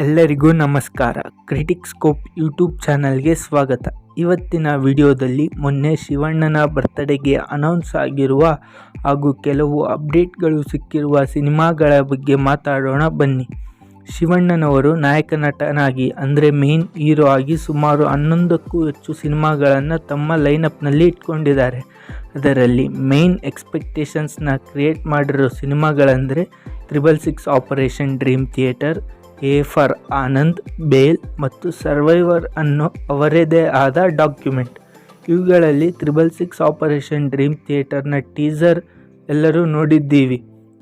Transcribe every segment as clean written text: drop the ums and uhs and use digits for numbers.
ಎಲ್ಲರಿಗೂ ನಮಸ್ಕಾರ. Critic scope YouTube ಚಾನಲ್ಗೆ ಸ್ವಾಗತ. ಇವತ್ತಿನ ವಿಡಿಯೋದಲ್ಲಿ ಮೊನ್ನೆ ಶಿವಣ್ಣನ ಬರ್ತ್ಡೇಗೆ ಅನೌನ್ಸ್ ಆಗಿರುವ ಹಾಗೂ ಕೆಲವು ಅಪ್ಡೇಟ್ಗಳು ಸಿಕ್ಕಿರುವ ಸಿನಿಮಾಗಳ ಬಗ್ಗೆ ಮಾತಾಡೋಣ ಬನ್ನಿ. ಶಿವಣ್ಣನವರು ನಾಯಕ ನಟನಾಗಿ ಅಂದರೆ ಮೇನ್ ಹೀರೋ ಆಗಿ ಸುಮಾರು 11ಕ್ಕೂ ಹೆಚ್ಚು ಸಿನಿಮಾಗಳನ್ನು ತಮ್ಮ ಲೈನಪ್ನಲ್ಲಿ ಇಟ್ಕೊಂಡಿದ್ದಾರೆ. ಅದರಲ್ಲಿ ಮೇನ್ ಎಕ್ಸ್ಪೆಕ್ಟೇಷನ್ಸ್ನ ಕ್ರಿಯೇಟ್ ಮಾಡಿರೋ ಸಿನಿಮಾಗಳಂದರೆ 666 operation dream theatre, A for Anand, bail ಮತ್ತು ಸರ್ವೈವರ್ ಅನ್ನೋ ಅವರದೇ ಆದ ಡಾಕ್ಯುಮೆಂಟ್. ಇವುಗಳಲ್ಲಿ 666 ಆಪರೇಷನ್ ಡ್ರೀಮ್ ಥಿಯೇಟರ್ನ ಟೀಸರ್ ಎಲ್ಲರೂ ನೋಡಿದ್ದೀವಿ.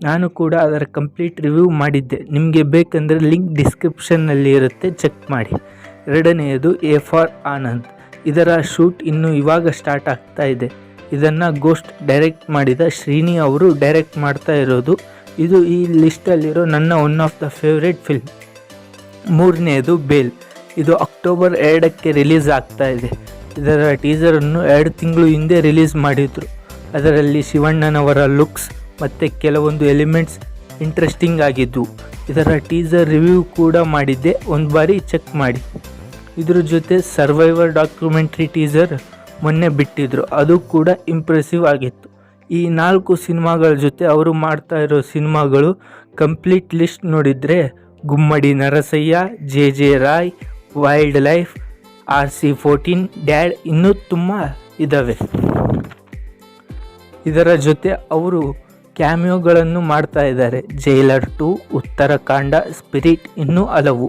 ನಾನು ಕೂಡ ಅದರ ಕಂಪ್ಲೀಟ್ ರಿವ್ಯೂ ಮಾಡಿದ್ದೆ. ನಿಮಗೆ ಬೇಕೆಂದರೆ ಲಿಂಕ್ ಡಿಸ್ಕ್ರಿಪ್ಷನ್ನಲ್ಲಿ ಇರುತ್ತೆ, ಚೆಕ್ ಮಾಡಿ. ಎರಡನೆಯದು ಎ ಫಾರ್ ಆನಂದ್. ಇದರ ಶೂಟ್ ಇನ್ನು ಇವಾಗ ಸ್ಟಾರ್ಟ್ ಆಗ್ತಾ ಇದೆ. ಇದನ್ನು ಗೋಸ್ಟ್ ಡೈರೆಕ್ಟ್ ಮಾಡಿದ ಶ್ರೀನಿ ಅವರು ಡೈರೆಕ್ಟ್ ಮಾಡ್ತಾ ಇರೋದು. ಇದು ಈ ಲಿಸ್ಟಲ್ಲಿರೋ ನನ್ನ one of the favourite film. ಮೂರನೆಯದು ಬೇಲ್. ಇದು ಅಕ್ಟೋಬರ್ 2ಕ್ಕೆ ರಿಲೀಸ್ ಆಗ್ತಾ ಇದೆ. ಇದರ ಟೀಸರನ್ನು 2 ತಿಂಗಳು ಹಿಂದೆ ರಿಲೀಸ್ ಮಾಡಿದರು. ಅದರಲ್ಲಿ ಶಿವಣ್ಣನವರ ಲುಕ್ಸ್ ಮತ್ತು ಕೆಲವೊಂದು ಎಲಿಮೆಂಟ್ಸ್ ಇಂಟ್ರೆಸ್ಟಿಂಗ್ ಆಗಿದ್ದವು. ಇದರ ಟೀಸರ್ ರಿವ್ಯೂ ಕೂಡ ಮಾಡಿದ್ದೆ, ಒಂದು ಬಾರಿ ಚೆಕ್ ಮಾಡಿ. ಇದ್ರ ಜೊತೆ ಸರ್ವೈವರ್ ಡಾಕ್ಯುಮೆಂಟ್ರಿ ಟೀಸರ್ ಮೊನ್ನೆ ಬಿಟ್ಟಿದ್ರು, ಅದು ಕೂಡ ಇಂಪ್ರೆಸಿವ್ ಆಗಿತ್ತು. ಈ 4 ಸಿನಿಮಾಗಳ ಜೊತೆ ಅವರು ಮಾಡ್ತಾ ಇರೋ ಸಿನಿಮಾಗಳು ಕಂಪ್ಲೀಟ್ ಲಿಸ್ಟ್ ನೋಡಿದರೆ Gummadi Narasayya, J Roy, wild life, RC14, dad ಇನ್ನೂ ತುಂಬ ಇದ್ದಾವೆ. ಇದರ ಜೊತೆ ಅವರು ಕ್ಯಾಮಿಯೋಗಳನ್ನು ಮಾಡ್ತಾ ಇದ್ದಾರೆ. ಜೈಲರ್ 2, ಉತ್ತರಾಖಂಡ, ಸ್ಪಿರಿಟ್, ಇನ್ನೂ ಹಲವು.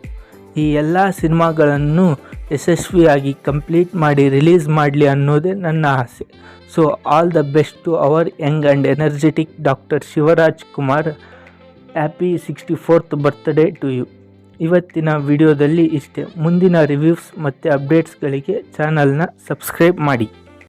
ಈ ಎಲ್ಲ ಸಿನಿಮಾಗಳನ್ನು ಯಶಸ್ವಿಯಾಗಿ ಕಂಪ್ಲೀಟ್ ಮಾಡಿ ರಿಲೀಸ್ ಮಾಡಲಿ ಅನ್ನೋದೇ ನನ್ನ ಆಸೆ. So all the best to our young and energetic doctor Shivaraj Kumar. Happy 64th birthday to you. ಇವತ್ತಿನ ವಿಡಿಯೋದಲ್ಲಿ ಇಷ್ಟೇ. ಮುಂದಿನ ರಿವ್ಯೂಸ್ ಮತ್ತು ಅಪ್ಡೇಟ್ಸ್ಗಳಿಗೆ ಚಾನಲ್ನ ಸಬ್ಸ್ಕ್ರೈಬ್ ಮಾಡಿ.